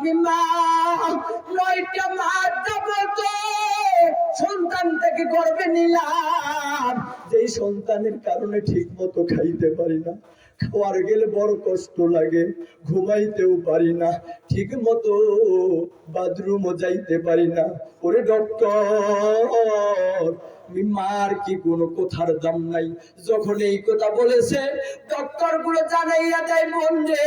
আমি মা 9টা মাস যাবত সন্তান থেকে গর্ভে নিলাম, যেই সন্তানের কারণে ঠিক মতো খাইতে পারি না, খাওয়ার গেলে বড় কষ্ট লাগে, ঘুমাইতেও পারি না, ঠিক মতো বাথরুমও যাইতে পারি না। ওরে ডক্টর, মার কি কোনো কথার দাম নাই? যখন এই কথা বলেছে ডক্টর গুলো জানাইয়া দেয়, বোন রে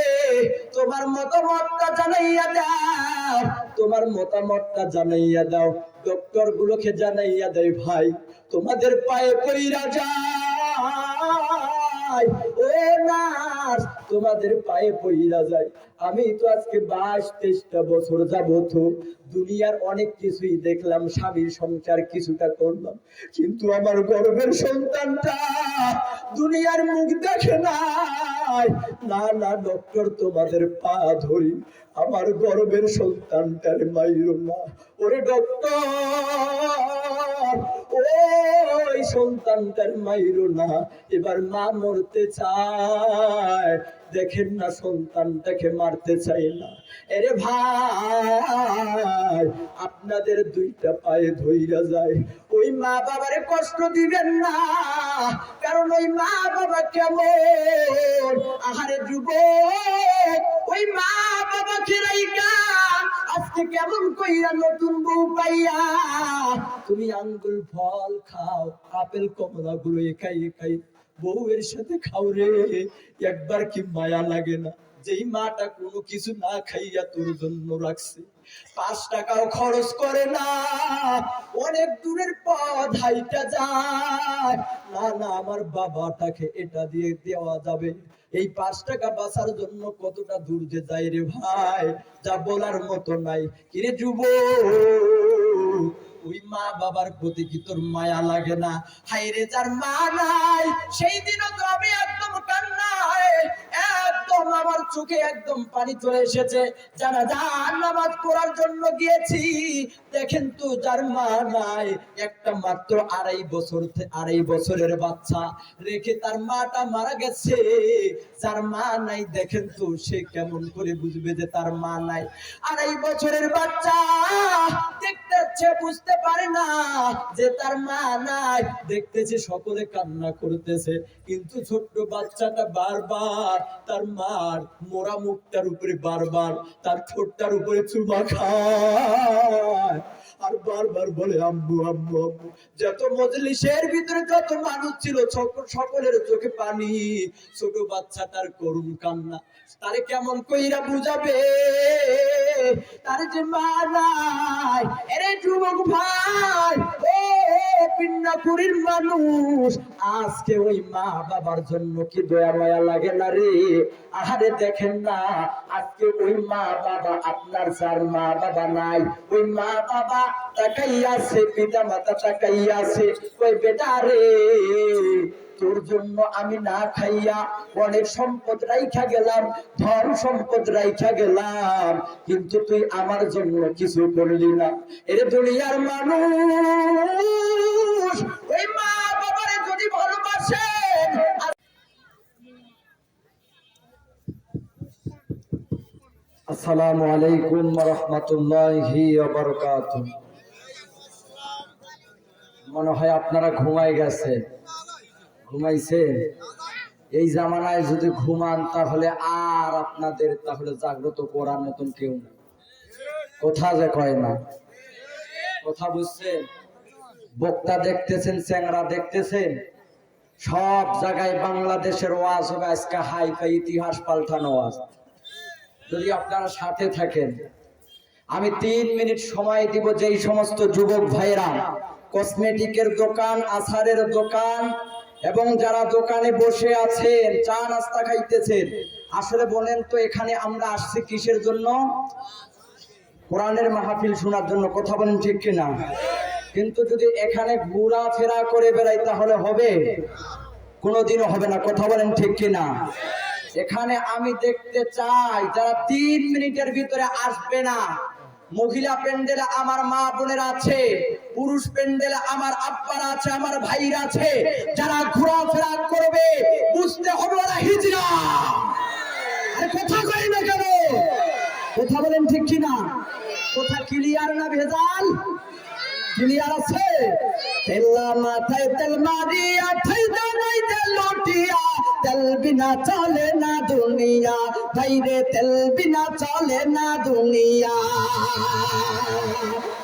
তোমার মতামতটা জানাইয়া দাও, তোমার মতামতটা জানাইয়া দাও। ডক্টর গুলোকে জানাইয়া দেয়, ভাই তোমাদের পায়ে পইরা যায়, ও নার্স তোমাদের পায়ে পইরা যায়। আমি তো আজকে 22-23টা বছর যাবত দুনিয়ার অনেক কিছুই দেখলাম, স্বামীর সংসার কিছুটা করলাম, কিন্তু আমার গর্ভের সন্তানটা দুনিয়ার মুখ দেখে নাই। না না ডক্টর, তোমাদের পা ধরি, আমার গর্ভের সন্তানটার মাইরো না। ওরে ডক্টর, ওই সন্তানটার মাইরো না, এবার মা মরতে চায়, দেখেন না সন্তানটাকে মারতে চাই না। এরে ভাই, আপনাদের 2টা পায়ে ধইরা যায়, ওই মা বাবারে কষ্ট দিবেন না, কারণ ওই মা বাবা কেমন, আহারে যুবক, ওই মা বাবাকে রাইকা আজকে কেমন কইরা নতুন বউ পাইয়া তুমি আঙ্গুল ফল খাও, আপেল কমলা গুলো একাই একাই বউয়ের সাথে খাও রে, একবার কি মায়া লাগে না? যেই মাটা কোনো কিছু না খাইয়া তোর জন্য রাখছে, 5 টাকাও খরচ করে না, অনেক দূরের পথ হাইটা যায়, না না আমার বাবাটাকে এটা দিয়ে দেওয়া যাবে, এই 5 টাকা বাঁচার জন্য কতটা দূর যে যায় রে ভাই, যা বলার মতো নাই। কিরে যুবক, ওই মা বাবার প্রতি কি তোর মায়া লাগে না? হায়রে যার মা নাই, সেই দিনও তো আমি একদম কান্নায়, একদম আমার চোখে একদম পানি চলে এসেছে। জানাজার নামাজ পড়ার জন্য গিয়েছি, দেখেন তো যার মা নাই, একটা মাত্র 2.5 বছরের বাচ্চা রেখে তার মাটা মারা গেছে। যার মা নাই দেখেন তো সে কেমন করে বুঝবে যে তার মা নাই? 2.5 বছরের বাচ্চা দেখতেছে, বুঝতে পারে না যে তার মা নাই, দেখতেছে সকলে কান্না করতেছে, কিন্তু ছোট্ট বাচ্চাটা বারবার তার মার মোরা মুখটার উপরে, বারবার তার ঠোঁটটার উপরে চুমা খায়, আর বারবার বলে আম্মু আম্মু আম্মু। যত মজলিসের ভিতরে যত মানুষ ছিল সকলের চোখে পানি, ছোট বাচ্চাটার করুণ কান্না, তারে কেমন কইরা বুঝাবে তার যে মা নাই? এরে যুবক ভাই, ও পিন্নাপুরীর মানুষ, আজকে ওই মা বাবার জন্য কি দয়া মায়া লাগে না রে? আহারে দেখেন না, আজকে ওই মা বাবা, আপনার যার মা বাবা নাই, ওই মা বাবা তাকাইয়াছে, পিতা মাতা তাকাইয়াছে, ওই বেটা রে তোর জন্য আমি না খাইয়া অনেক সম্পদ রাইখা গেলাম, ধন সম্পদ রাইখা গেলাম, কিন্তু তুই আমার জন্য কিছু করলি না। এর দুনিয়ার মানুষ ওই মা বাবারে যদি ভালোবাসেন। আসসালামু আলাইকুম ওয়া রাহমাতুল্লাহি ওয়া বারাকাতুহু। মনে হয় আপনারা ঘুমাই গেছে, ঘুমাইছে। এই জামানায় যদি ঘুমান তাহলে আর আপনাদের তাহলে জাগ্রত করার মতন কেউ না। কথা যে কয় না, কথা বুঝছেন? বক্তা দেখতেছেন, চ্যাংড়া দেখতেছেন, সব জায়গায় বাংলাদেশের ওয়াজ হবে আজকে হাইফাই, ইতিহাস পাল্টানো ওয়াজ। যদি আপনারা সাথে থাকেন, আমি 3 মিনিট সময় দিব, যেই সমস্ত যুবক ভাইরা কসমেটিকের দোকান, আচারের দোকান এবং যারা দোকানে বসে আছেন, চা নাস্তা খাইতেছেন, আসলে বলেন তো এখানে আমরা আসছি কিসের জন্য? কোরআনের মাহফিল শোনার জন্য। কথা বলেন ঠিক কিনা? কিন্তু যদি এখানে ঘোরা ফেরা করে বেড়াই তাহলে হবে? কোনোদিনও হবে না। কথা বলেন ঠিক কিনা? এখানে আমি দেখতে চাই যারা 3 মিনিটের ভিতরে আসবে না, মহিলা প্যান্ডেলে আমার মা বোনেরা আছে, পুরুষ প্যান্ডেলে আমার আব্বারা আছে, আমার ভাইরা আছে, যারা ঘোরাফেরা করবে বুঝতে হবে ওরা হিজড়া। কথা কই না কেন? কথা বলেন ঠিক কিনা? কথা ক্লিয়ার না ভেজাল? ক্লিয়ার আছে? তেলা মাথায় তেল মারিয়া ঠাইদা নাই তেল লুটিয়া, তেল বিনা চলে না দুনিয়া, ভাইরে তেল বিনা চলে না দুনিয়া।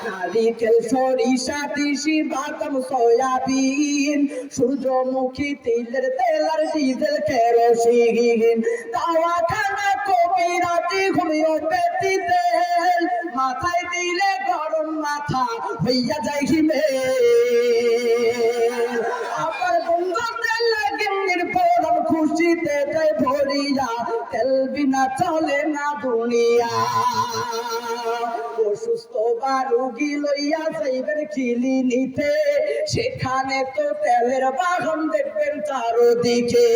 নারিকেল সরিষা তিসি বাদাম সয়াবিন, সূর্যমুখী তিলের তেল আর ডিজেল কেরোসিন, তাওয়া খানা কবিরাজি হোমিওপ্যাথি তেল, মাথায় দিলে গরম মাথা হইয়া যায় হিমে। আবার বন্ধু তেল গিন্নির পরম খুশিতে যায় ভরিয়া, তেল বিনা চলে না দুনিয়া। অসুস্থ বা রোগী লইয়া যাইবেন ক্লিনিকে, সেখানে তো তেলের বাহন দেখবেন চারদিকে।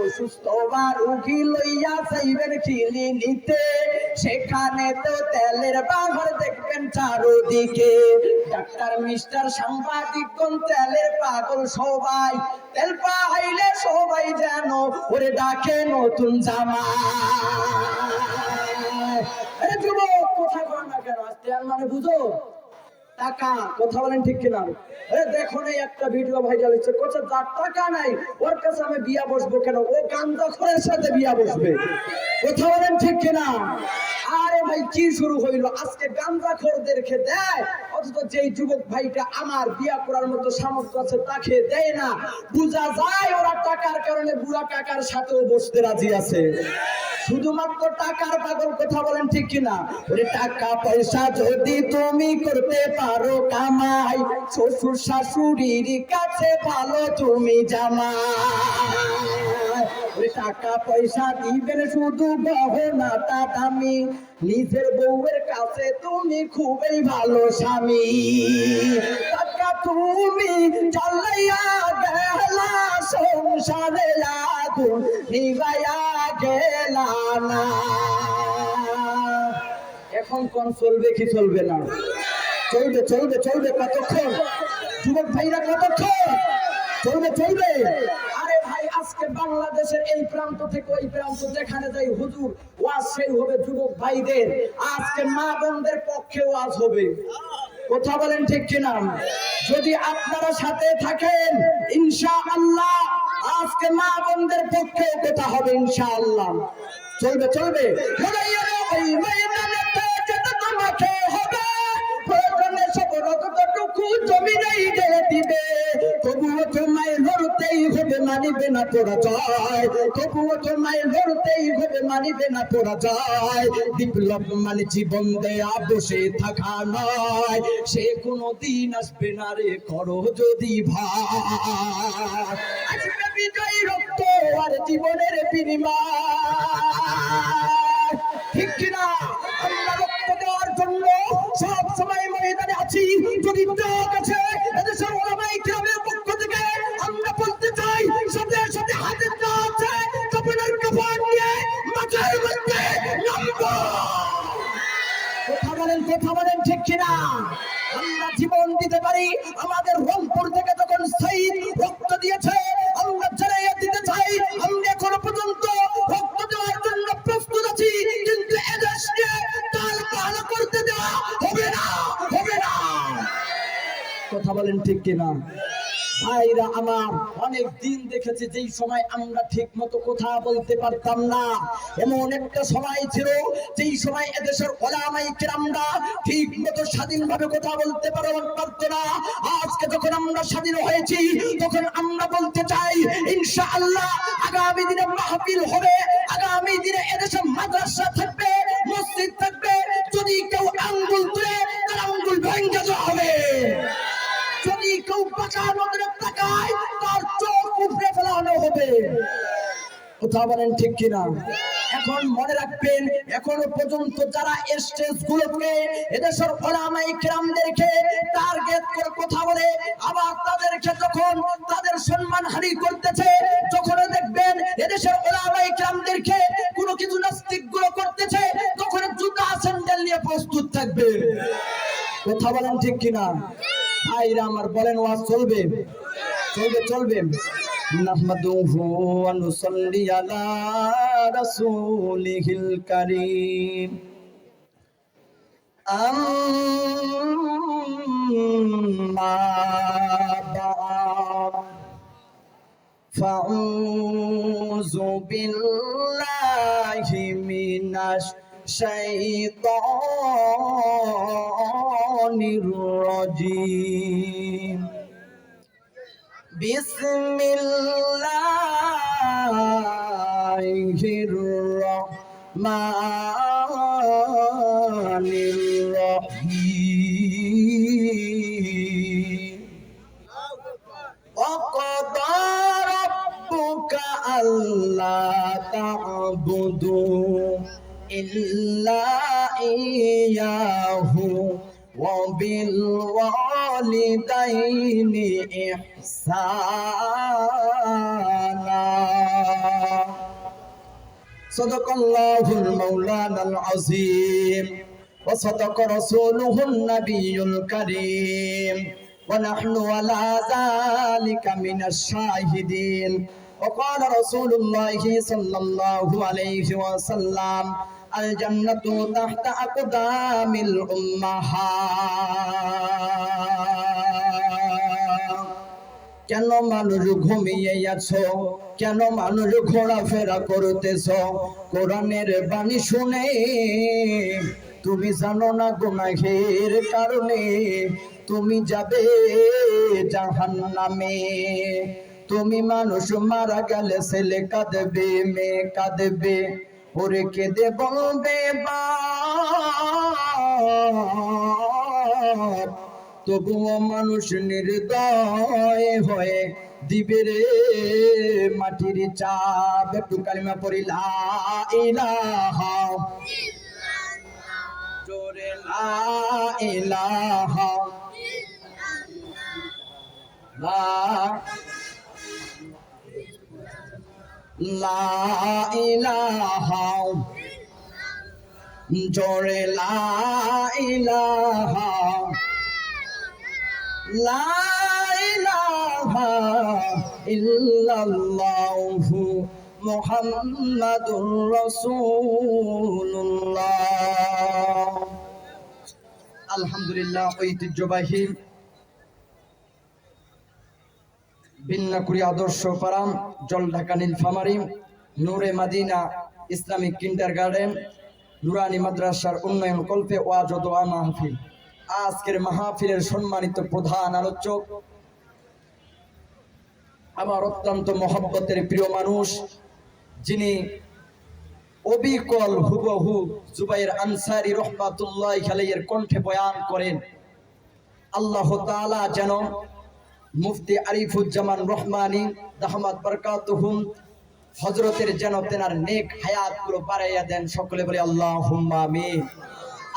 অসুস্থ বা রোগী লইয়া যাইবেন ক্লিনিকে, সেখানে তো তেলের বাহন দেখবেন চারদিকে। ডাক্তার মিস্টার সাংবাদিকগণ তেলের পাগল সবাই, তেল পাইলে সবাই যেন ওরে ডাকে নতুন জামা। যুবক কথা বল না কেন? তেল মানে বুঝো টাকা। কথা বলেন ঠিক কিনা? দেখো না একটা ভিডিও ভাইরাল হচ্ছে, কোথা যার টাকা নাই ওর কাছে আমি বিয়া বসবো কেন? ও গাঞ্জাখোরের সাথে বিয়া বসবে। কথা বলেন ঠিক কিনা? আরে ভাই কি শুরু হইলো আজকে? গাঞ্জাখোরদেরকে দেয়, অথচ যেই যুবক ভাইটা আমার বিয়া করার মতো সামর্থ্য আছে তাকে দেয় না। বুঝা যায় ওরা টাকার কারণে বুড়া কাকার সাথেও বসতে রাজি আছে, শুধুমাত্র টাকার পাগল। কথা বলেন ঠিক কিনা? ওরে টাকা পয়সা যদি তুমি করতে পারো কামাই, শ্বশুর শাশুড়ির কাছে ভালো তুমি জামাই। ওরে টাকা পয়সা দিবেন শুধু গহনাটা দামি, নিজের বউয়ের কাছে তুমি খুবই ভালো স্বামী। টাকা তুমি চালাইয়া গেলা সংসারে আগুন নিভাইয়া গেলা না। এখন কোন চলবে কি চলবে না? চলবে চলবে চলবে। কতক্ষণ যুবক ভাইরা? কতক্ষণ চলবে? চলবে। আরে ভাই আজকে বাংলাদেশের এই প্রান্ত থেকে ওই প্রান্ত যেখানে যাই হুজুর ওয়াজ সেই হবে যুবক ভাইদের। আজকে মা বোনদের পক্ষে ওয়াজ হবে। কথা বলেন ঠিক কিনা? যদি আপনারা সাথে থাকেন ইনশাআল্লাহ আজকে মা বোনদের পক্ষে কথা হবে ইনশাআল্লাহ। চলবে চলবে। ওই ময়দানেতে যেতে তোমাকে হবে, প্রয়োজনে সব রক্তটুকু জমিনেই ঢেলে দিবে, তবুও তোমায় লড়তেই হবে, মানিবে না পরাজয়। তবুও তোমায় লড়তেই হবে, মানিবে না পরাজয়। বিপ্লব মানে জীবন দেয়া বসে থাকা নয়, সে কোনো দিন আসবে না রে করো যদি ভাই। আসবে বিজয়ী রক্ত আর জীবনের বিনিময়। ঠিক কিনা? আমরা রক্ত দেওয়ার জন্য সব সময় ময়দানে আছি। যদি ত্যাগ আছে এদেশের ওলামায়ে কিরামের পক্ষ থেকে আমরা বলতে চাই, সাথে সাথে হাতে আছে কাফনের কাফন নিয়ে মাথার মধ্যে নামবো। কথা বলেন ঠিক কিনা? আমরা জীবন দিতে পারি। আমাদের রংপুর থেকে যখন শহীদ রক্ত দিয়েছে আমরা জানাইয়া দিতে চাই, আমরা এখনো পর্যন্ত রক্ত দেওয়ার জন্য প্রস্তুত আছি, কিন্তু এদেশকে তাল পাল করতে দেওয়া হবে না, হবে না। কথা বলেন ঠিক কিনা? ভাইরা আমার, অনেক দিন দেখেছি যেই সময় আমরা ঠিক মতো কথা বলতে পারতাম না। এমন একটা সময় ছিল যেই সময় এদেশের ওলামায়ে কিরামরা ঠিক মতো স্বাধীনভাবে কথা বলতে পারতো না। আজকে যখন আমরা স্বাধীন হয়েছি তখন আমরা বলতে চাই ইনশাআল্লাহ আগামী দিনে মাহফিল হবে, আগামী দিনে এদেশে মাদ্রাসা থাকবে, মসজিদ থাকবে। যদি কেউ আঙ্গুল তুলে তার আঙ্গুল ভেঙে দেওয়া হবে। যদি কেউ পাকা নজরে তাকায় তার চোখ উপড়ে ফেলানো হবে। কথা বলেন ঠিক কিনা? এখন মনে রাখবেন, এখনো পর্যন্ত যারা স্টেজ গুলোকে এদেশের ওলামায়ে কিরামদেরকে টার্গেট করে কথা বলে, আবার তাদেরকে যখন তাদের সম্মানহানি করতেছে, যখন দেখবেন এদেশের ওলামায়ে কিরামদেরকে কোনো কিছু নাস্তিক গুলো করতেছে, তখন জুতা স্যান্ডেল নিয়ে প্রস্তুত থাকবে। কথা বলেন ঠিক কিনা? ভাইরা আমার বলেন ওয়াজ চলবে চলবে চলবে। নাহমাদুহু ওয়া নুসাল্লি আলা রাসূলিহিল কারীম। আম্মা বা'দ ফাউযু বিল্লাহি মিনাশ শাইতানির রাজীম। বিসমিল্লাহির রহমানির রহিম। ওয়াকাদা রাব্বুকা আল্লা তা'বুদু ইল্লা ইয়্যাহু ওয়া বিল ওয়ালিদাইনি ইহসানা। সাদাকাল্লাহুল মাওলানাল আযীম ওয়া সাদাকা রাসূলুহুন নাবিয়্যুল কারীম ওয়া নাহনু আলা যালিকা মিনাশ শাহিদিন। ওয়া ক্বালা রাসূলুল্লাহি সাল্লাল্লাহু আলাইহি ওয়াসাল্লাম আল জান্নাতু তাহতা আকদামিল উম্মাহাত। কেন মানুষ ঘুমিয়ে আছো? কেন মানুষ ঘোরাফেরা করতেছ? কোরআনের বাণী শুনে তুমি জানো না গুনাহের কারণে তুমি যাবে জাহান্নামে। তুমি মানুষ মারা গেলে ছেলে কাঁদবে, মেয়ে কাঁদবে, ওরে কেঁদে বলবে বাপ, তবুও মানুষ নির্দয় হয়ে দিবে রে মাটির চাপ। একটু কালিমা পড়ি, লা ইলাহা ইল্লাল্লাহ, জোরে লা ইলাহা লা ইলাহা, জোরে লা ইলাহা লা ইলাহা ইল্লাল্লাহু মুহাম্মাদুর রাসূলুল্লাহ। আলহামদুলিল্লাহ, ঐতিহ্যবাহী বিন্নাকুড়ি আদর্শ পাড়া জলঢাকা নীলফামারী নূরে মাদিনা ইসলামিক কিন্ডারগার্টেন নুরানি মাদ্রাসার উন্নয়ন কল্পে ওয়াজ ও দোয়া মাহফিল। আজকের মাহফিলের সম্মানিত প্রধান আলোচক আমার অত্যন্ত মহব্বতের প্রিয় মানুষ, যিনি অবিকল হুবহু জুবাইর আনসারী রাহমাতুল্লাহি আলাইহির কণ্ঠে বয়ান করেন। আল্লাহ তাআলা যেন মুফতি আরিফুজ্জামান রহমানী দাহমাত বারাকাতুহুম হযরতের যেন তেনার নেক হায়াতগুলো বাড়াইয়া দেন। সকলে বলি আল্লাহুম্মা আমিন।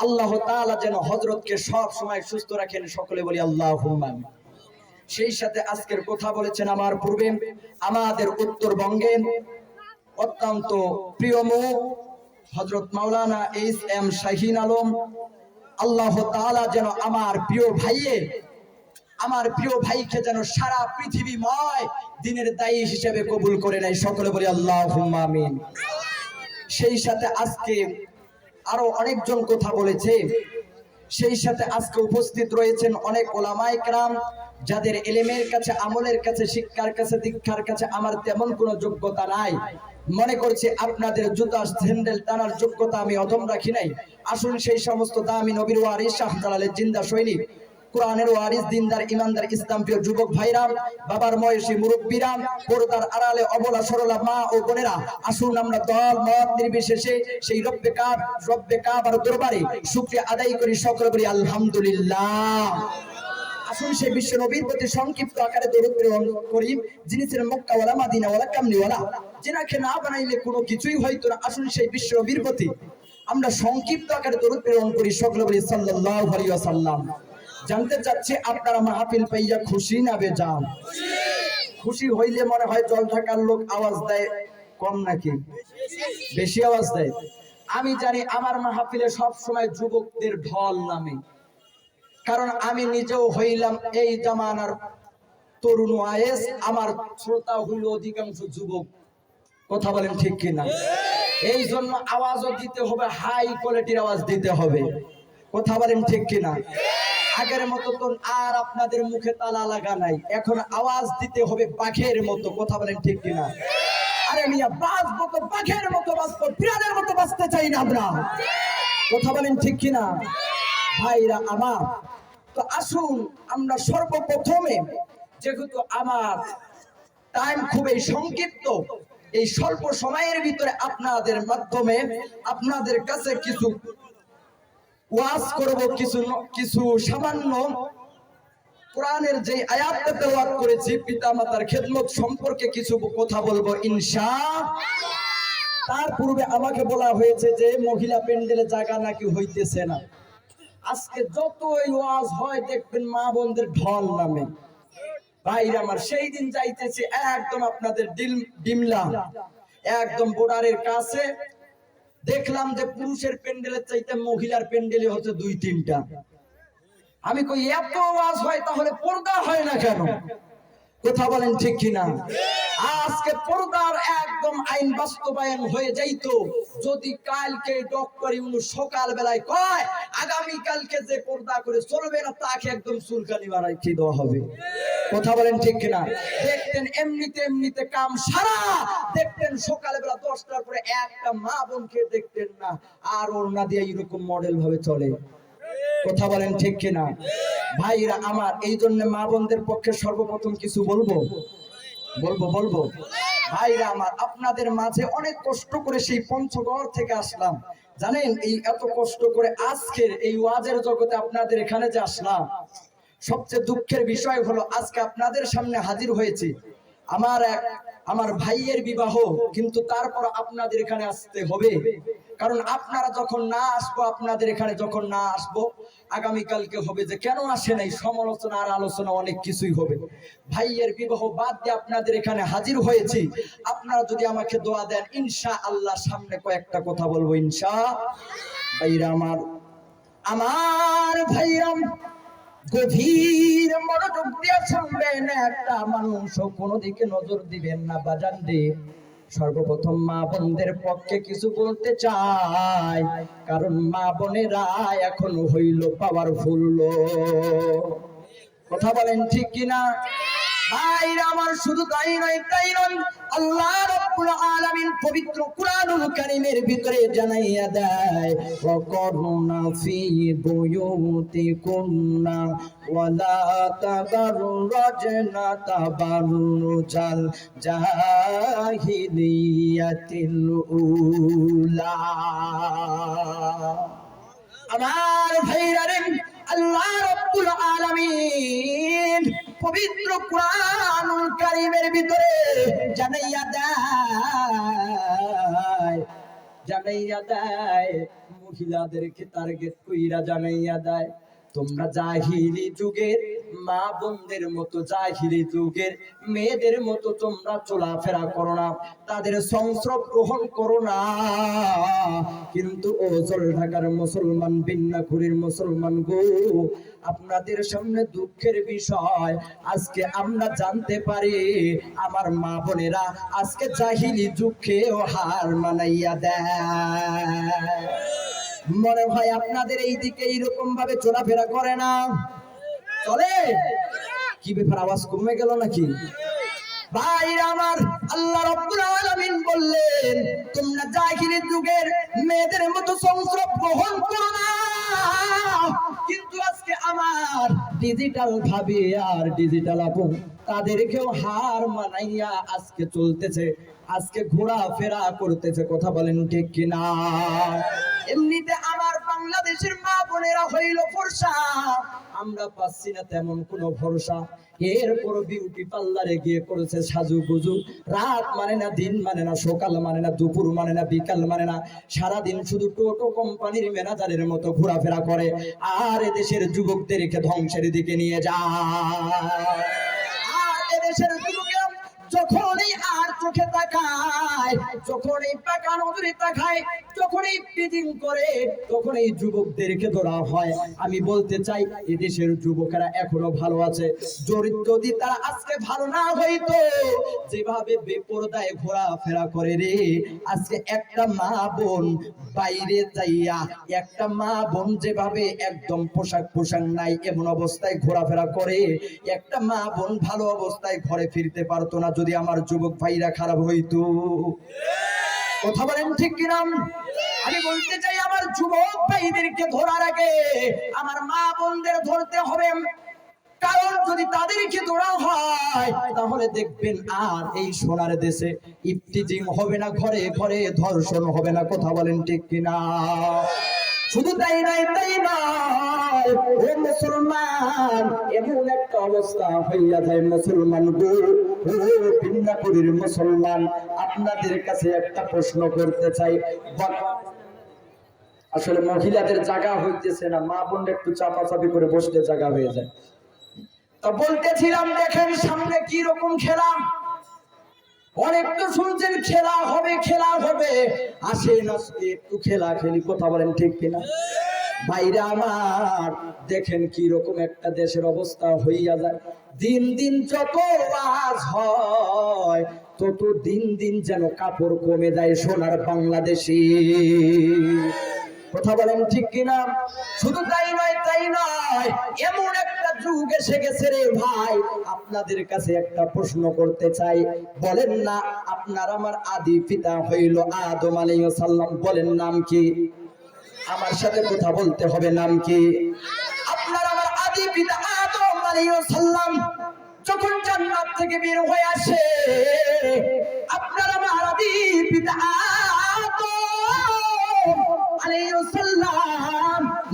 আল্লাহ তাআলা যেন হযরতকে সব সময় সুস্থ রাখেন। সকলে বলি আল্লাহুম্মা আমিন। সেই সাথে আজকের কথা বলেছেন আমার পূর্বে আমাদের উত্তরবঙ্গে অত্যন্ত প্রিয় মুখ হযরত মাওলানা এইচ এম শাহীন আলম। আল্লাহ তাআলা যেন আমার প্রিয় ভাইকে যেন সারা পৃথিবীময় দিনের দায়ী হিসেবে কবুল করে নেয়। সকলে বলি আল্লাহুম্মা আমিন। সেই সাথে আজকে আরো অনেকজন কথা বলেছে। সেই সাথে আজকে উপস্থিত রয়েছেন অনেক ওলামায়ে কেরাম, যাদের ইলমের কাছে, আমলের কাছে, শিক্ষার কাছে, দীক্ষার কাছে আমার তেমন কোনো যোগ্যতা নাই। মনে করছে আপনাদের জুতা স্যান্ডেল টানার যোগ্যতা আমি অধম রাখি নাই। আসুন সেই সমস্ত দামি নবীর ওয়ারিস শাহজালালের জিন্দা সৈনিক, কোরআনের ওয়ারিস, দিনদার, ইমানদার, ইসলাম প্রিয় যুবক ভাইরা, বাবার বয়সী মুরব্বীরা, পর্দার আড়ালে অবলা সরলা মা ও বোনেরা, আসুন আমরা দল মত নির্বিশেষে সেই রব্বে কাবার দরবারে শুকরিয়া আদায় করি। সকলে বলি আলহামদুলিল্লাহ। আসুন সেই বিশ্ব নবীর প্রতি সংক্ষিপ্ত আকারে দরুদ প্রেরণ করি, যিনি ছিলেন মক্কাওয়ালা, মাদিনাওয়ালা, কামলিওয়ালা, যেনাকে না বানাইলে কোনো কিছুই হয়তো না। আসুন সেই বিশ্ব নবীর প্রতি আমরা সংক্ষিপ্ত আকারে দরুদ প্রেরণ করি। সকলে বলি সাল্লাল্লাহু আলাইহি ওয়াসাল্লাম। জানতে চাচ্ছি আপনারা মাহফিল পাইয়া খুশি না বেজান? খুশি হইলে মনে হয় জলঢাকার লোক আওয়াজ দেয় কম নাকি বেশি আওয়াজ দেয়? আমি জানি আমার মাহফিলে সব সময় যুবকদের ঢল নামে, কারণ আমি নিজেও হইলাম এই জামানার তরুণ ওয়াইস, আমার শ্রোতা হইল অধিকাংশ যুবক। কথা বলেন ঠিক কিনা? এই জন্য আওয়াজও দিতে হবে, হাই কোয়ালিটির আওয়াজ দিতে হবে। কথা বলেন ঠিক কিনা? আগের মতো তো আর আপনাদের মুখে তালা লাগা নাই, এখন আওয়াজ দিতে হবে বাঘের মতো। কথা বলেন ঠিক কিনা? আরে মিয়া, বাঁচবো তো বাঘের মতো বাঁচবো, বিড়ালের মতো বাঁচতে চাই না আমরা। কথা বলেন ঠিক কিনা? ভাইরা আমার, তো আসুন আমরা সর্বপ্রথমে, যেহেতু আমার টাইম খুবই সংক্ষিপ্ত, এই স্বল্প সময়ের ভিতরে আপনাদের মাধ্যমে আপনাদের কাছে কিছু ওয়াজ করব, কিছু সামান্য কোরআনের যে আয়াতটা তেলাওয়াত করেছি পিতামাতার খেদমত সম্পর্কে কিছু কথা বলবো ইনশাআল্লাহ। তার পূর্বে আমাকে বলা হয়েছে যে মহিলা প্যান্ডেলে জায়গা নাকি হইতেছে না। আজকে যতই ওয়াজ হয় দেখবেন মা বোনদের ঢল নামে। ভাইরা আমার, সেই দিন যাইতেছে একদম আপনাদের ডিমলা, একদম বর্ডারের কাছে, দেখলাম যে পুরুষের প্যান্ডেলের চাইতে মহিলার প্যান্ডেলে হচ্ছে 2-3টা। আমি কই এত ওয়াজ হয় তাহলে পর্দা হয় না কেন? কথা বলেন ঠিক কিনা? আজকে পর্দার একদম আইন বাস্তবায়ন হয়ে যাইতো যদি কালকে ডক্টর ইউনূস সকাল বেলায় কয় আগামী কালকে যে পর্দা করে চলবে না তাকে একদম চুলকানি বানাইতে দেওয়া হবে। কথা বলেন ঠিক কিনা? দেখতেন এমনিতে কাম সারা, দেখতেন সকালবেলা 10টার পরে একটা মা বোনকে দেখতেন না, আর ওড়না দিয়ে এরকম মডেল ভাবে চলে। কথা বলেন ঠিক কিনা? ভাইরা আমার, এই জন্য মা বোনদের পক্ষে সর্বপ্রথম কিছু বলবো। ভাইরা আমার, আপনাদের মাঝে অনেক কষ্ট করে সেই পঞ্চগড় থেকে আসলাম। জানেন, এই এত কষ্ট করে আজকের এই ওয়াজের জগতে আপনাদের এখানে যে আসলাম, সবচেয়ে দুঃখের বিষয় হলো আজকে আপনাদের সামনে হাজির হয়েছি। আমার ভাইয়ের বিবাহ, কিন্তু তারপর আপনাদের এখানে আসতে হবে। কারণ আপনারা যখন না আসবো, আপনাদের এখানে যখন না আসবো, আগামীকালকে হবে যে কেন আসে নাই, সমালোচনা আর আলোচনা অনেক কিছুই হবে। ভাইয়ের বিবাহ বাদ দিয়ে আপনাদের এখানে হাজির হয়েছি। আপনারা যদি আমাকে দোয়া দেন, ইনশাআল্লাহ সামনে কয়েকটা কথা বলবো ইনশাআল্লাহ। ভাইরা আমার ভাইরা গভীর মনোযোগ দিয়ে শুনবেন, একটা মানুষ কোনো দিকে নজর দিবেন না বাজান রে। সর্বপ্রথম মা বোনদের পক্ষে কিছু বলতে চাই, কারণ মা বোনেরা এখন হইল পাওয়ারফুল। কথা বলেন ঠিক কিনা? ভাইরা আমার, শুধু তাই নয়, আল্লাহ রাব্বুল আলামিন পবিত্র কুরআনুল কারীমের ভিতরে জানাইয়া দেয়, ওয়াকরনা ফি বুয়ুতিকুন্না ওয়ালা তাবাররাজনা তাবাররুজাল জাহিলিয়াতিল উলা। আমার ভাইরা রে, আল্লাহ রাব্বুল আলামিন পবিত্র কুরআনুল কারীমের ভিতরে জানাইয়া দেয়, মহিলাদেরকে টার্গেট কইরা জানাইয়া দেয়, তোমরা জাহিলি যুগের মা বোনদের মতো, জাহিলি যুগের মেয়েদের মতো তোমরা চলাফেরা করো না, তাদের সংস্রব গ্রহণ করো না। কিন্তু ও জলঢাকার মুসলমান, বিন্নাকুড়ির মুসলমান গো, আপনাদের সামনে দুঃখের বিষয়, আজকে আমরা জানতে পারি আমার মা বোনেরা আজকে জাহিলি যুগকেও হার মানাইয়া দেয়। মনে হয় আপনাদের এই দিকে এইরকম ভাবে চলাফেরা করে না, চলে? কি ব্যাপার, আওয়াজ কমে গেল নাকি? ভাইরা আমার, আল্লাহ রাব্বুল আলামিন বললেন, তোমরা জাহিলি যুগের মেয়েদের মতো সংস্রব গ্রহণ করো না। কিন্তু আজকে আমার ডিজিটাল ভাবে আর ডিজিটাল আপু তাদেরকেও হার মানাইয়া আজকে চলতেছে, আজকে ঘোরাফেরা করতেছে। কথা বলেন ঠিক কিনা? এমনিতে আমার বাংলাদেশের মা বোনেরা হইল ফর্সা, আমরা পাচ্ছি না তেমন কোনো ভরসা। এরপর বিউটি পার্লারে গিয়ে করেছে সাজুগুজু, রাত মানে না, দিন মানে না, সকাল মানে না, দুপুর মানে না, বিকাল মানে না, সারাদিন শুধু টোটো কোম্পানির ম্যানেজারের মতো ঘোরাফেরা করে, আর এদেশের যুবকদেরকে ধ্বংসের দিকে নিয়ে যায়। আর এদেশের যুবকেরা যখনই আর চোখে তাকায়, যখন এই পাকা নজরে তাকায়, যখন এই প্রিজিং করে, তখন এই যুবকদেরকে ধরা হয়। আমি বলতে চাই এদেশের যুবকেরা এখনো ভালো আছে। যদি তারা আজকে ভালো না হইতো, যেভাবে বেপরদায় ঘোরাফেরা করে রে, আজকে একটা মা বোন বাইরে যাইয়া, একটা মা বোন যেভাবে একদম পোশাক নাই এমন অবস্থায় ঘোরাফেরা করে, একটা মা বোন ভালো অবস্থায় ঘরে ফিরতে পারতো না যদি আমার যুবক ভাইরা খারাপ হইতো। কথা বলেন ঠিক কিনা? আমি বলতে চাই আমার যুবক ভাইদেরকে ধরার আগে আমার মা বোনদের ধরতে হবে, কারণ যদি তাদেরকে ধরা হয় তাহলে দেখবেন আর এই সোনার দেশে ইফতিজিং হবে না, ঘরে ঘরে ধর্ষণ হবে না। কথা বলেন ঠিক কিনা? শুধু তাই নয়, ও মুসলমান, এমন একটা অবস্থা হইয়া যায় মুসলমান গো, ও ভিন্নাপুরীর মুসলমান, আপনাদের কাছে একটা প্রশ্ন করতে চাই। আসলে মহিলাদের জায়গা হইতেছে না, মা বোনরা একটু চাপাচাপি করে বসতে জায়গা হয়ে যায়। তা বলতেছিলাম, দেখেন সামনে কি রকম খেলা। অনেক তো শুনছেন খেলা হবে, খেলা হবে, আসেন আজকে একটু খেলা খেলি। কথা বলেন ঠিক কিনা? ভাইরা আমার, দেখেন কি রকম একটা দেশের অবস্থা হইয়া যায়। দিন দিন যত আওয়াজ হয়, তত দিন দিন যেন কাপড় কমে যায় সোনার বাংলাদেশী। কথা বলেন ঠিক কিনা? শুধু তাই নয়, এমন একটা যুগ এসে গেছে রে ভাই, আপনাদের কাছে একটা প্রশ্ন করতে চাই। বলেন না, আপনার আমার আদি পিতা হইল আদম আলাইহিস সালাম, বলেন নাম কি? আমার সাথে কথা বলতে হবে, নাম কি? আপনার আমার আদি পিতা আদম আলাইহিস সালাম যখন জান্নাত থেকে বের হয়ে আসে, আপনার আমার আদি পিতা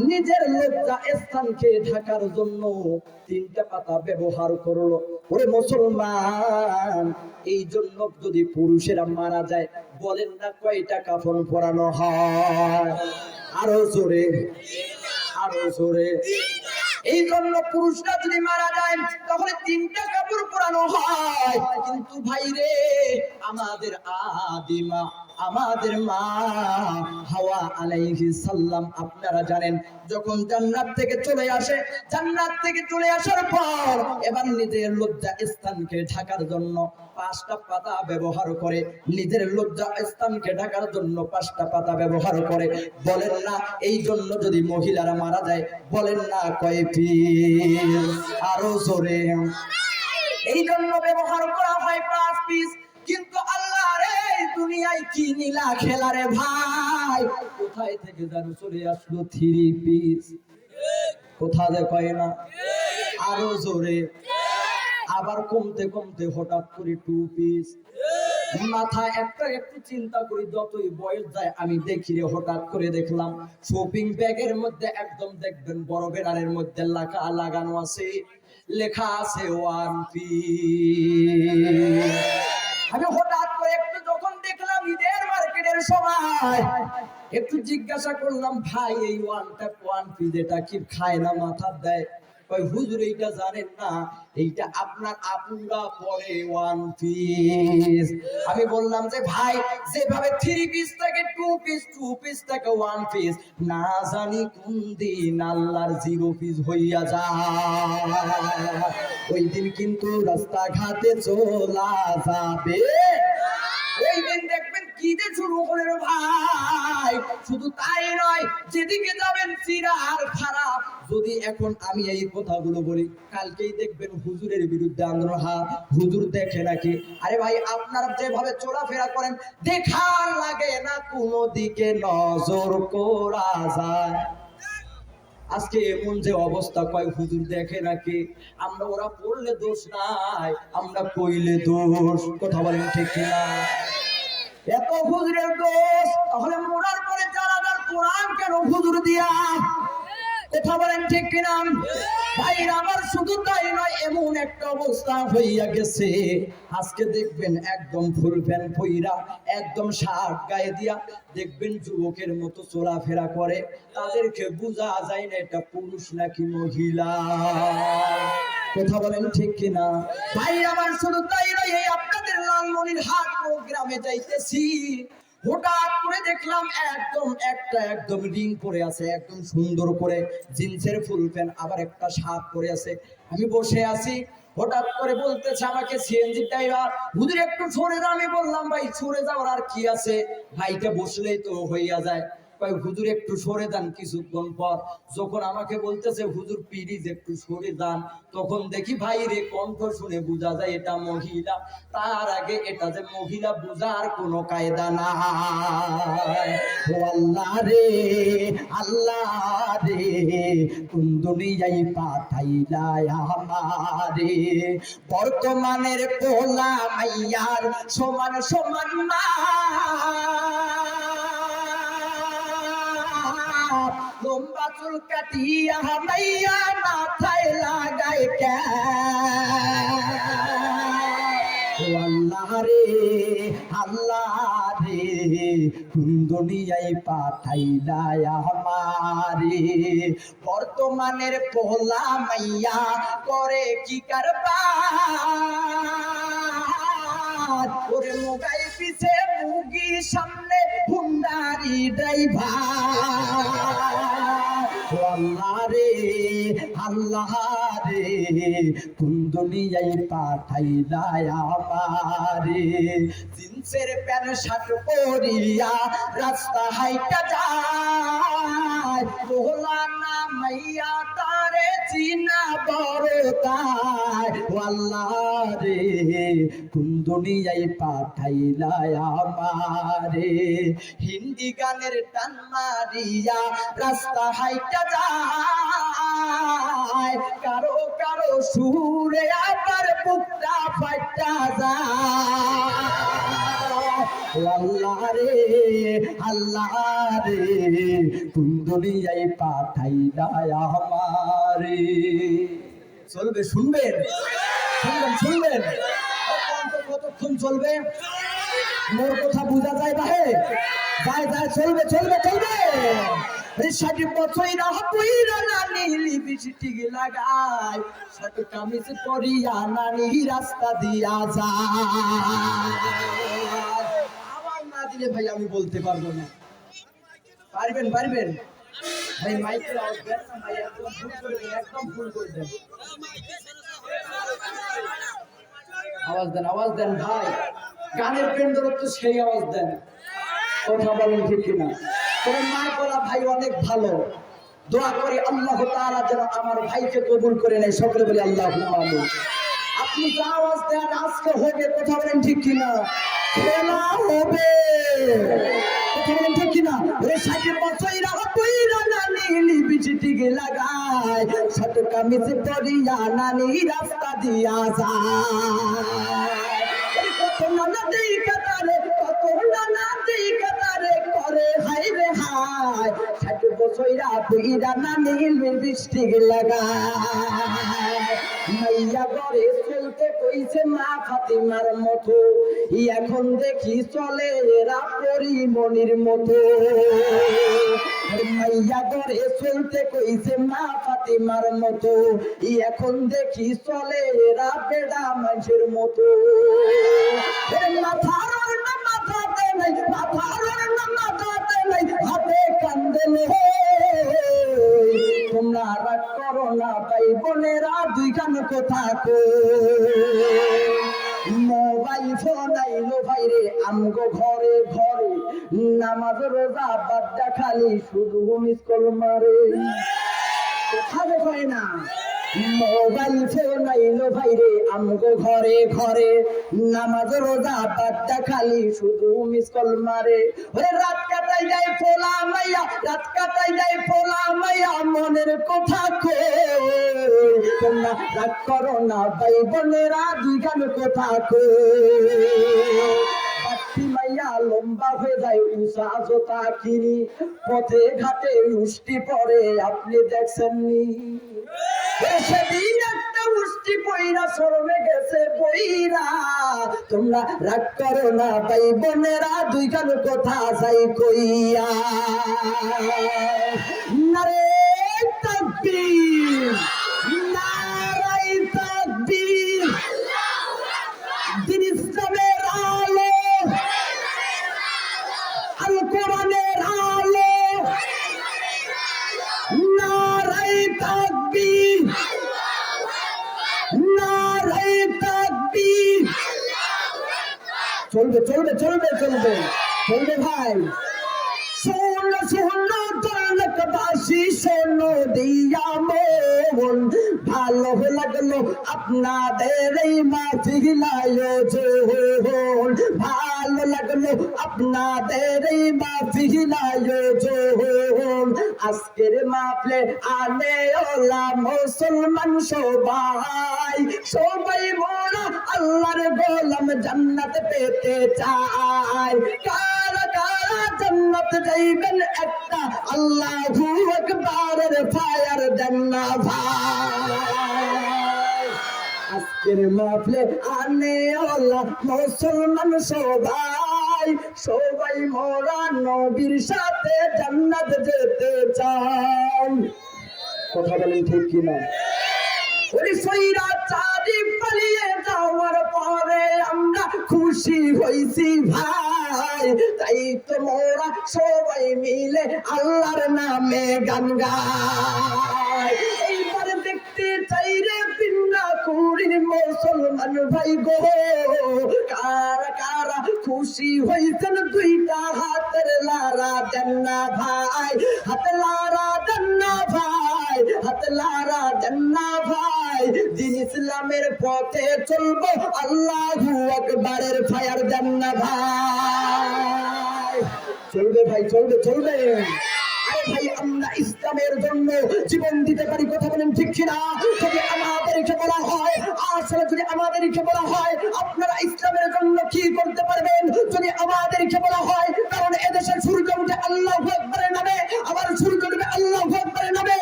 নিজের লজ্জা স্থানকে ঢাকার জন্য 3টা পাতা ব্যবহার করলো। ওরে মুসলমান, এই জন্য যদি পুরুষেরা মারা যায়, বলেন না কয়টা কাফন পরানো হয়? আরো জোরে, আরো জোরে। এই জন্য পুরুষরা যদি মারা যায় তাহলে 3টা কাপড় পরানো হয়। কিন্তু ভাই রে, আমাদের আদিমা, আমাদের মা হাওয়া আলাইহিস সালাম, আপনারা জানেন যখন জান্নাত থেকে চলে আসে, জান্নাত থেকে চলে আসার পর এবার নিজের লজ্জা স্থানকে ঢাকার জন্য 5টা পাতা ব্যবহার করে, নিজের লজ্জা স্থানকে ঢাকার জন্য 5টা পাতা ব্যবহার করে। বলেন না এই জন্য যদি মহিলারা মারা যায়, বলেন না কয় পিস? আরো জোরে। এই জন্য ব্যবহার করা হয় 5 পিস। কিন্তু আল্লাহ রে, দুনিয়ায় কি নীলা খেলা রে ভাই, কোথায় থেকে যেন চলে আসলো 3 পিস। কোথা যে কয় না? আরো জোরে। আবার কমতে কমতে হঠাৎ করে 2 পিস। মাথা একটা একটু চিন্তা করি, যতই বয়স যায় আমি দেখি রে, হঠাৎ করে দেখলাম শপিং ব্যাগের মধ্যে একদম দেখবেন বড় ব্যানারের মধ্যে লাগানো আছে, লেখা আছে 1 পিস। আমি হঠাৎ করে একটু যখন দেখলাম ঈদের মার্কেটের সময়, একটু জিজ্ঞাসা করলাম, ভাই এই 1 পিস এটা কি খায় না মাথা দেয়? কই হুজুর এইটা জানেন না, এইটা আপনার আপুরা পরে 1 পিস। আমি বললাম যে ভাই, যেভাবে 3 পিস থেকে 2 পিস, 2 পিস থেকে 1 পিস, না জানি কোন দিন আল্লাহর 0 পিস হইয়া যায়, ওই দিন কিন্তু রাস্তাঘাটে চলা যাবে। ওই দিন দেখবেন কি যে শুরু করে ভাই। শুধু তাই নয়, যেদিকে যাবেন চিরা আর খারাপ। যদি এখন আমি এই কথাগুলো বলি, কালকেই দেখবেন হুজুরের বিরুদ্ধে আন্দোলন। হুজুর দেখে নাকি? আরে ভাই, আপনারা যেভাবে চলাফেরা করেন, দেখার লাগে না কোনো দিকে নজর করা যায়। আজকে এমন যে অবস্থা, কয় হুজুর দেখে নাকি? আমরা ওরা পড়লে দোষ নাই, আমরা কইলে দোষ। কথা বলেন ঠিক কিনা? এত হুজুরের দোষ, তাহলে মোড়ার পরে জানাজার কোরআন কেন হুজুর দিয়া? কথা বলেন ঠিক কিনা? ভাইরা আমার, শুধু তাই নয়, এমন একটা অবস্থা হইয়া গেছে, আজকে দেখবেন একদম ফুল প্যান্ট পইরা, একদম শার্ট গায়ে দিয়া দেখবেন যুবকের মতো চলাফেরা করে, তাদেরকে বোঝা যায় না এটা পুরুষ নাকি মহিলা। কথা বলেন ঠিক কিনা? ভাই আমার শুধু তাই নয়, এই আপনাদের লালমনিরহাট প্রোগ্রামে যাইতেছি, হঠাৎ করে দেখলাম একদম রিং পরে আছে, একদম সুন্দর করে জিন্সের ফুল প্যান্ট, আবার একটা শার্ট পরে আছে। আমি বসে আছি, হঠাৎ করে বলতেছে আমাকে সিএনজি ড্রাইভার, হুজুর একটু সরে যাও। আমি বললাম ভাই সরে যাওয়ার আর কি আছে, ভাইটা বসলেই তো হইয়া যায়। হুজুর একটু সরে যান। কিছুক্ষণ পর যখন আমাকে বলতেছে হুজুর প্লিজ একটু সরে যান, তখন দেখি ভাই রে কণ্ঠ শুনে বোঝা যায় এটা মহিলা। তার আগে এটা যে মহিলা বোঝার কোনো কায়দা নাই। ও আল্লাহ রে, আল্লাহ রে, কোন দুনিয়ায় পাঠাইলা আমারে, বর্তমানের পোলা মাইয়ার সমান সমান মা, লম্বা চুল কাটিয়া মাইয়া মাথায় লাগায় আল্লাহ রে, আল্লাহ রে, কোন দুনিয়ায় পাঠাইলা আমারে, বর্তমানের পোলা মাইয়া করে কি কারবার, ওরে মোবাইল পিছে মুগি সামনে হুন্ডারি ড্রাইভার। আল্লাহ রে, আল্লাহ রে, কোন দুনিয়ায় পাঠাইলা আমারে, জিন্সের প্যান্ট শার্ট পরিয়া রাস্তা হাইটা যায়, পোলা না মাইয়া তারে চিনা বড় তাই। আল্লাহ রে, কোন দুনিয়ায় পাঠাইলা আমারে, হিন্দি গানের টান মারিয়া রাস্তা হাইটা যায়, কারো কারো সুরে আবার বুকটা ফাইটা যায়। আল্লাহ রে, আল্লাহ রে, কোন দুনিয়ায় পাঠাইলা আমারে। চলবে, শুনবেন শুনবেন শুনবেন, কতক্ষণ চলবে? মোর কথা বোঝা যায় ভাই? যায় যায়, চলবে চলবে চলবে। 60 বছর পইরা নানি লিপস্টিক লাগায়, শর্ট কামিজ পরিয়া নানি রাস্তা দিয়া যায়। আওয়াজ না দিলে ভাই আমি বলতে পারবো না। পারবেন পারবেন ভাই, মাইকের আওয়াজ দেন না ভাই, একদম ফুল করে দেন, একদম ফুল করে দেন, আওয়াজ দেন ভাই, গানের কেন্দ্র তো সেই আওয়াজ দেন। কথা বলেন ঠিক কিনা? তোমার মা বলা ভাই অনেক ভালো, দোয়া করি আল্লাহ তাআলা যেন আমার ভাইকে কবুল করে নেয়। সকলে বলি আল্লাহুম্মা আমিন। আপনি যা আওয়াজ দেন আজকে হবে, কথা বলেন ঠিক কিনা? খেলা হবে, কথা বলেন ঠিক কিনা? 60 বছর পইরা নানি লিপস্টিক লাগায়, শর্ট কামিজ পরিয়া নানি রাস্তা দিয়া যায়, কত নানা দেই কাতারে, কত নানা দেই কাতারে করে হাই রে হাই, 60 বছর পইরা নানি লিপস্টিক লাগায়, মাইয়া ঘরে চলতে কইছে মা ফাতিমার মতো, এখন দেখি চলে এরা পরিমণির মতো, মাইয়া ঘরে চলতে কইছে মা ফাতিমার মতো, এখন দেখি চলে এরা বেড়া মানুষের মতো, মাথার না মাথাতে নাই, মাথার না মাথাতে নাই, হাতে কান্দে তোমরা রাগ করো না ভাই বোনেরা, দুই কান কথা কো, মোবাইল ফোন আইলো ভাই রে আমগো ঘরে ঘরে, নামাজ রোজা বাদ খালি শুধু মিস কল মারে, কথা হয় না। মোবাইল ফোন আইলো ভাই রে আমগো ঘরে ঘরে, নামাজ রোজা বাদ খালি শুধু মিস কল মারে, ওরে রাত কাটাই যায় পোলা মাইয়া, রাত কাটাই যায় পোলা মাইয়া, মনের কথা কই, তোমরা রাগ করো না ভাই বোনেরা, দুই গান কথা কই, মাইয়া লম্বা হয়ে যায় উষা জোতা কিনি, পথে ঘাটে উষ্টি পড়ে আপনি দেখছেননি, সেদিন একটা উষ্টি পইরা সরমে গেছে বইরা, তোমরা রাগ করো না ভাই বোনেরা, দুই গান কথা যাই কইয়া, নারে তাকবীর, নারায়ে চলবে চলবে চলবে চলবে চলবে ভাই। শোনো শোনো দৌলতবাসী শোনো দিয়া মন, ভালো লাগলো আপনাদের এই মাহফিল আয়োজন, ভালো লাগলো আপনাদের এই মাহফিল আয়োজন। আজকের মাহফিলে আনে ওলা মুসলমান সবাই, সবাই মোরা আল্লাহর গোলাম জান্নাত পেতে চায়। কারা কারা জান্নাত যাইবেন একটা আল্লাহু আকবারের ফায়ার দেন না ভাই। আজকের মাহফিলে আনে ওলা মুসলমান সবাই, সবাই মোরা নবীর সাথে জান্নাত যেতে চান। কথা বলেন ঠিক কিনা? ওই স্বৈরাচারী পালিয়ে যাওয়ার পরে আমরা খুশি হইছি ভাই, তাই তো মোরা সবাই মিলে আল্লাহর নামে গান গাই। এইবার দেখতে চাই রে বিন্না কুড়ির মুসলমান ভাই গো, কারা কারা খুশি হইছেন দুইটা হাতের লারা দেন না ভাই, হাত লারা দেন না ভাই, হাত লারা দেন না ভাই। দিন ইসলামের পথে চলবো আল্লাহু আকবারের ফায়ার দেন না ভাই। চলবে ভাই চলবে চলবে। আরে ভাই আমরা ইসলামের জন্য জীবন দিতে পারি, কথা বলেন ঠিক কিনা? যদি আমাদেরকে বলা হয়, আসলে যদি আমাদেরকে বলা হয় আপনারা ইসলামের জন্য কি করতে পারবেন, যদি আমাদেরকে বলা হয়, কারণ এদেশে সূর্য উঠে আল্লাহু আকবারের নামে, আবার সূর্য ডুবে আল্লাহু আকবারের নামে,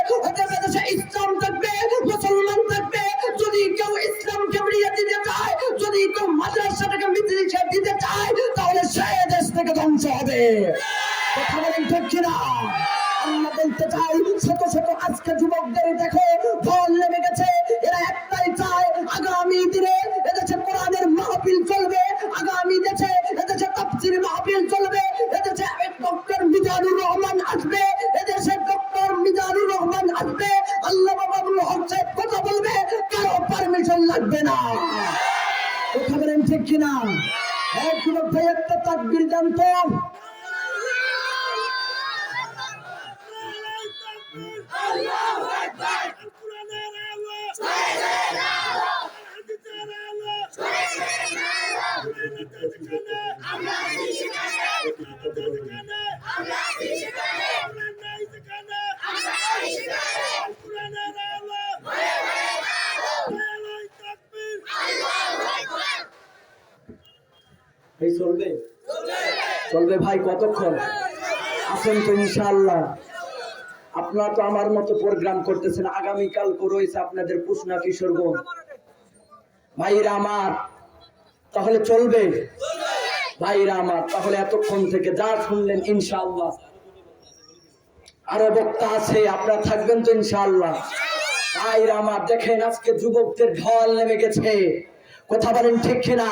এদেশে ইসলাম থাকবে, মুসলমান থাকবে। যদি কেউ ইসলামকে মিলিয়ে দিতে চায়, যদি কেউ মাদ্রাসাটাকে মিলিয়ে দিতে চায়, তাহলে সে দেশ থেকে ধ্বংস হবে। কথা বলেন ঠিক কিনা? আমরা বলতে চাই শত শত আজকে যুবকদের দেখো ঢল নেমে গেছে, এরা একটাই চায় আগামী দিনে এদেশে কোরআনের মাহফিল চলবে, আগামী দেশে এদেশে তাফসীর মাহফিল চলবে, এদেশে ডক্টর মিজানুর রহমান আসবে, এদেশে ডক্টর মিজানুর রহমান আসবে, আল্লামা বাবুল হক সাহেব কথা বলবে, কারো পারমিশন লাগবে না। কথা বলেন ঠিক কিনা? এক যুবক ভাই একটা তাকবীর দেন তো। আল্লাহু আকবার। কোরআনের আলো ছড়াইছে আলো, হাদিসের আলো ছড়াইছে আলো। কোরআনের কানে আমরা শিখানে, কোরআনের কানে আমরা শিখানে, কোরআনের কানে আমরা শিখানে। কোরআনের আলো ভয়ে ভয়ে আলো, আলোয় তাকবীর আল্লাহু আকবার। এই চলবে চলবে ভাই। কতক্ষণ আছেন তো ইনশাআল্লাহ? আপনারা তো আমার মতো প্রোগ্রাম করতেছেন, আগামীকাল রয়েছে আপনাদের পুষনা কিশোরগঞ্জ ভাইরা আমার, তাহলে চলবে ভাইরা আমার? তাহলে এতক্ষণ থেকে যা শুনলেন ইনশাআল্লাহ আরো বক্তা আছে, আপনারা থাকবেন তো ইনশাআল্লাহ? ভাইরা আমার দেখেন আজকে যুবকদের ঢল নেমে গেছে, কথা বলেন ঠিক কিনা?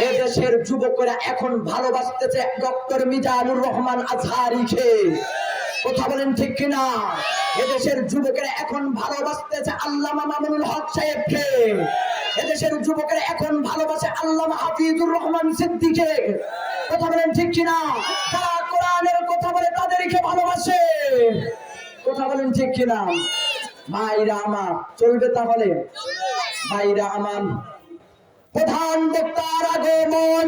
এদেশের যুবকেরা এখন ভালোবাসতেছে ডক্টর মিজানুর রহমান আজহারীকে, কথা বলেন ঠিক কিনা? এদেশের যুবকেরা এখন ভালোবাসতেছে আল্লামা মামুনুল হক সাহেবকে, এদেশের যুবকেরা এখন ভালোবাসে আল্লামা হাফিজুর রহমান সিদ্দিকে, কথা বলেন ঠিক কিনা? যারা কোরআনের কথা বলে তাদেরকে ভালোবাসে, কথা বলেন ঠিক কিনা? ভাইরা আমার চলবে তাহলে? ভাইরা আমার প্রধান বক্তার আগমন,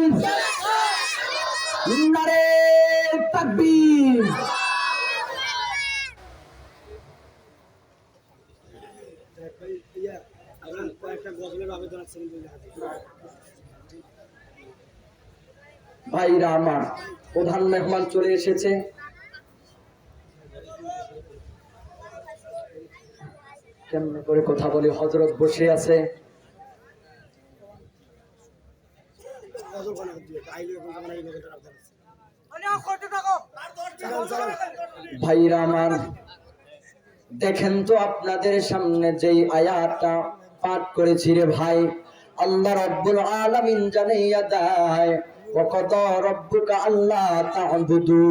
নারে তাকবীর। ভাইরা আমার প্রধান মেহমান চলে এসেছে, কেমন করে কথা বলি, হযরত বসে আছে। ভাইরা আমার দেখেন তো আপনাদের সামনে যেই আয়াতটা পাঠ করেছি রে ভাই, আল্লাহ রাব্বুল আলামিন জানাইয়া দেয় ওয়াকাদা রাব্বুকা আল্লা তা'বুদু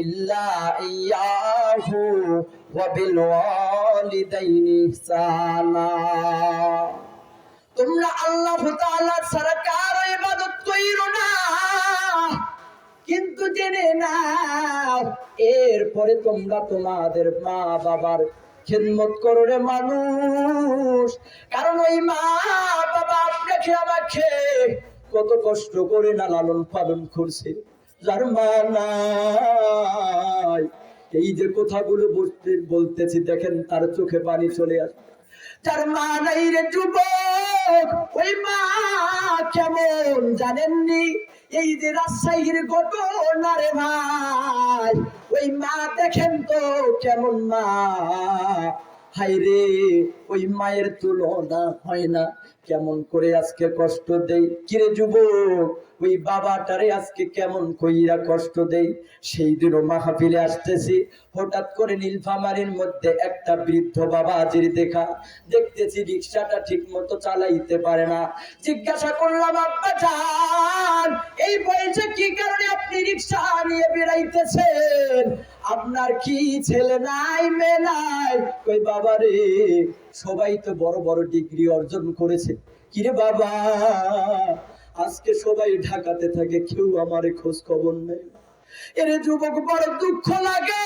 ইল্লা ইয়াহু ওয়া বিল ওয়ালিদাইনি ইহসানা। তোমরা আল্লাহ তাআলা ছাড়া কারো ইবাদত কইরো না, কিন্তু জেনে নাও এরপরে তোমরা তোমাদের মা বাবার খেদমত করো রে মানুষ। কারণ ওই মা বাবা আপনাকে আমাকে কত কষ্ট করে না লালন পালন করছে। যার মা নাই, এই যে কথাগুলো বলতেছি দেখেন তার চোখে পানি চলে আসে। যার মা নাই রে যুবক, ওই মা কেমন জানেননি? এই যে রাজশাহীর ঘটনা রে ভাই, ওই মা দেখেন তো কেমন মা। হায় রে, ওই মায়ের তুলনা হয় না। কেমন করে আজকে কষ্ট দেই, কিরে যুবক ওই বাবাটারে আজকে কেমন কইরা কষ্ট দেই। সেই দিনও মাহফিলে আসতেছি, হঠাৎ করে নীলফামারীর মধ্যে একটা বৃদ্ধ বাবা হাজির দেখতেছি রিক্সাটা ঠিক মতো চালাইতে পারে না। জিজ্ঞাসা করলাম, আব্বা জান এই বয়সে কি কারণে আপনি রিক্সা নিয়ে বেড়াইতেছেন? আপনার কি ছেলে নাই মেয়ে নাই? কই বাবা রে, সবাই তো বড় বড় ডিগ্রি অর্জন করেছে। কিরে বাবা, আজকে সবাই ঢাকাতে থাকে, কেউ আমারে খোঁজ খবর নেই। এরে যুবক বড় দুঃখ লাগে,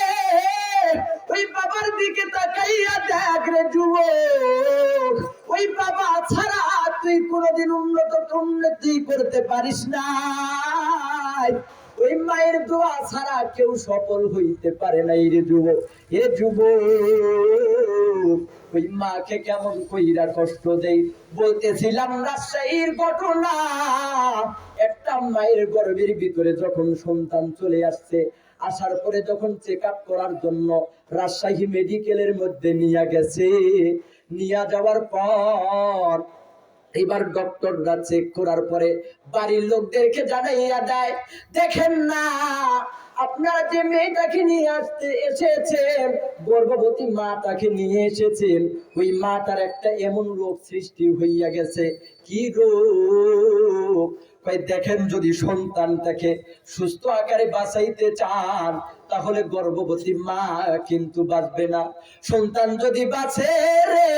ওই বাবার দিকে তাকাইয়া দেখ রে যুবক, ওই বাবা ছাড়া তুই কোনোদিন উন্নতি করতে পারিস না। ওই মায়ের দোয়া ছাড়া কেউ সফল হইতে পারে না। রে যুবক, এ যুবক ওই মাকে কেমন কইরা কষ্ট দেই। বলতেছিলাম রাজশাহীর ঘটনা। একটা মায়ের গর্ভের ভিতরে যখন সন্তান চলে আসছে, আসার পরে যখন চেক আপ করার জন্য রাজশাহী মেডিকেলের মধ্যে নিয়ে গেছে, নিয়ে যাওয়ার পর এবার ডক্টররা চেক করার পরে বাড়ির লোকদেরকে জানাইয়া দেয়, দেখেন না আপনারা যে মেয়েটাকে নিয়ে এসেছেন, গর্ভবতী মাটাকে নিয়ে এসেছেন, ওই মাটার একটা এমন রোগ সৃষ্টি হইয়া গেছে। কি রোগ? দেখেন যদি সন্তানটাকে সুস্থ আকারে বাঁচাইতে চান তাহলে গর্ভবতী মা কিন্তু বাঁচবে না। সন্তান যদি বাঁচে রে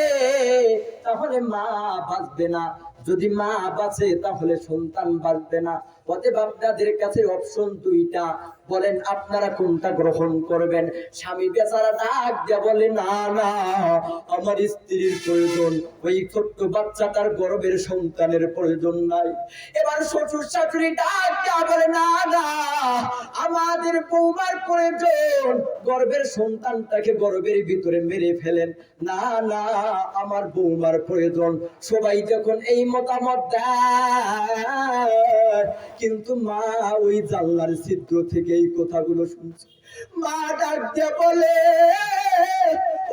তাহলে মা বাঁচবে না, যদি মা বাঁচে তাহলে সন্তান বাঁচবে না। অতএব আপনাদের কাছে অপশন দুইটা, বলেন আপনারা কোনটা গ্রহণ করবেন? স্বামী বেচারা ডাক দিয়া বলে, না না আমার স্ত্রীর প্রয়োজন, ওই ছোট্ট বাচ্চাটার গর্ভের সন্তানের প্রয়োজন নাই। এবার শ্বশুর শাশুড়ি ডাক দিয়া বলে, না না আমাদের বৌমার প্রয়োজন, গর্ভের সন্তানটাকে গর্ভের ভিতরে মেরে ফেলেন। না না আমার বৌমার প্রয়োজন। সবাই যখন এই মতামত দেয়, কিন্তু মা ওই জানলার ছিদ্র থেকে এই কথাগুলো শুনছে। মা ডাক দিয়ে বলে,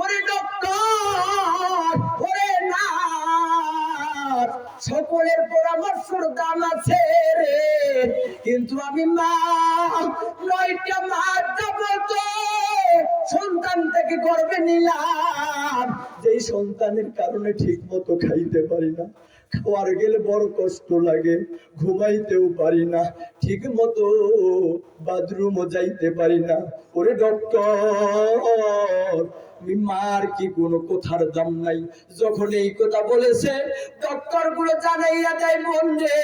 ওরে ডক্টর, ওরে নার্স, সকলের পরামর্শের দাম আছে রে, কিন্তু আমি মা 9টা মাস যাবত সন্তানটাকে গর্ভে নিলাম, যেই সন্তানের কারণে ঠিক মতো খাইতে পারি না, খাওয়ার গেলে বড় কষ্ট লাগে, ঘুমাইতেও পারি না, ঠিক মতো বাথরুমও যাইতে পারি না। ওরে ডক্টর, মার কি কোনো কথার দাম নাই? যখন এই কথা বলেছে ডক্টর গুলো জানাইয়া দেয়, মন রে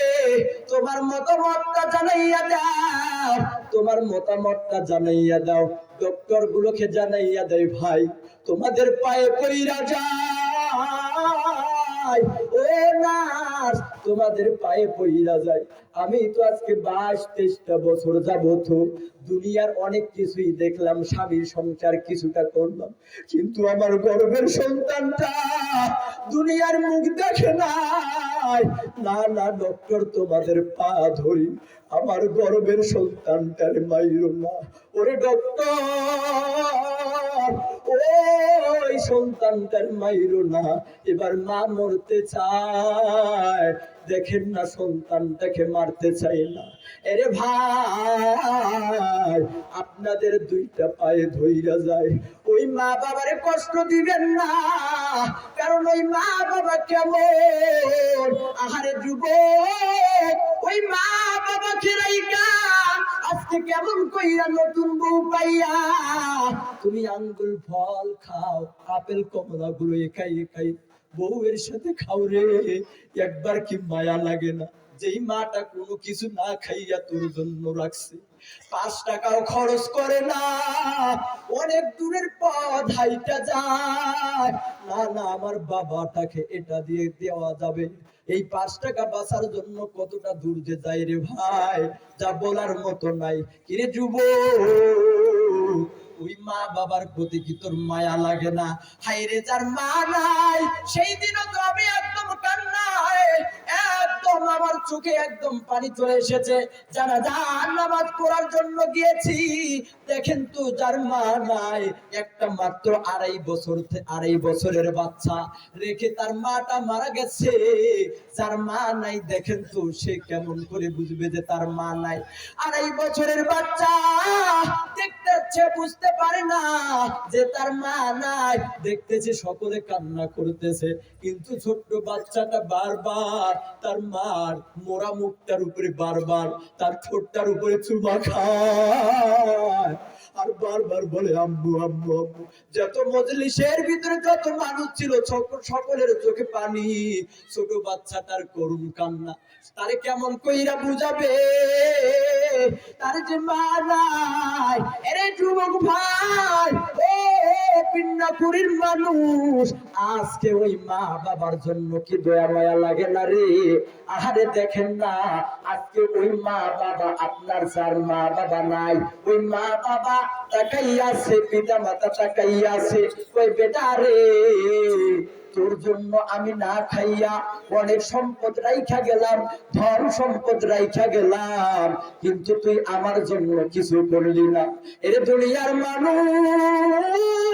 তোমার মতামতটা জানাইয়া দাও, তোমার মতামতটা জানাইয়া দাও। ডক্টর গুলোকে জানাইয়া দেয়, ভাই তোমাদের পায়ে পইরা যায়, ও নার্স তোমাদের পায়ে পইরা যায়। আমি তো আজকে 22-23টা বছর যাবত দুনিয়ার অনেক কিছুই দেখলাম, স্বামীর সংসার কিছুটা করলাম, কিন্তু আমার গর্ভের সন্তানটা দুনিয়ার মুখ দেখে নাই। না না ডক্টর তোমাদের পা ধরি, আমার গর্ভের সন্তানটার মাইরো না। ওরে ডক্টর, ওই সন্তানটার মাইরো না। এবার মা মরতে চায়, দেখেন না সন্তানটাকে মারতে চাই না। এরে ভাই, আপনাদের 2টা পায়ে ধইরা যায়, ওই মা বাবারে কষ্ট দিবেন না, কারণ ওই মা বাবা কেমন। আহারে যুবক, ওই মা বাবাকে রাইকা আজকে কেমন কইরা নতুন বউ পাইয়া তুমি আঙ্গুল ফল খাও, আপেল কমলা গুলো একাই একাই বউয়ের সাথে খাও রে, একবার কি মায়া লাগে না? যেই মাটা কোনো কিছু না খাইয়া তোর জন্য রাখছে, 5 টাকাও খরচ করে না, অনেক দূরের পথ হাইটা যায়, না না আমার বাবাটাকে এটা দিয়ে দেওয়া যাবে। এই 5 টাকা বাঁচার জন্য কতটা দূর যে যায় রে ভাই, যা বলার মতো নাই। কিরে যুবক, ওই মা বাবার প্রতি কি তোর মায়া লাগে না? হায়রে যার মা নাই, সেই দিনও তো আমি একদম কান্নায়, একদম আমার চোখে একদম পানি চলে এসেছে। জানাজার নামাজ পড়ার জন্য গিয়েছি, দেখেন তো যার মা নাই, একটা মাত্র 2.5 বছরের বাচ্চা রেখে তার মাটা মারা গেছে। যার মা নাই দেখেন তো সে কেমন করে বুঝবে যে তার মা নাই? 2.5 বছরের বাচ্চা দেখতেছে, বুঝতে পারে না যে তার মা নাই, দেখতেছে সকলে কান্না করতেছে, কিন্তু ছোট্ট বাচ্চাটা বারবার তার মার মোরা মুখটার উপরে, বারবার তার ঠোঁটটার উপরে চুমা খায়, আর বারবার বলে আম্মু আম্মু আম্মু। যত মজলিসের ভিতরে যত মানুষ ছিল সকলের চোখে পানি, ছোট বাচ্চাটার করুণ কান্না। তারে কেমন কইরা বুঝাবে তার যে মা নাই? এরে যুবক ভাই, ও পিন্নাপুরীর মানুষ, আজকে ওই মা বাবার জন্য কি দয়া মায়া লাগে না রে? আহারে দেখেন না, আজকে ওই মা বাবা, আপনার যার মা বাবা নাই, ওই মা বাবা তাকাইয়াছে, পিতা মাতা তাকাইয়াছে, ওই বেটা রে তোর জন্য আমি না খাইয়া অনেক সম্পদ রাইখা গেলাম, ধন সম্পদ রাইখা গেলাম, কিন্তু তুই আমার জন্য কিছু করলি না। এর দুনিয়ার মানুষ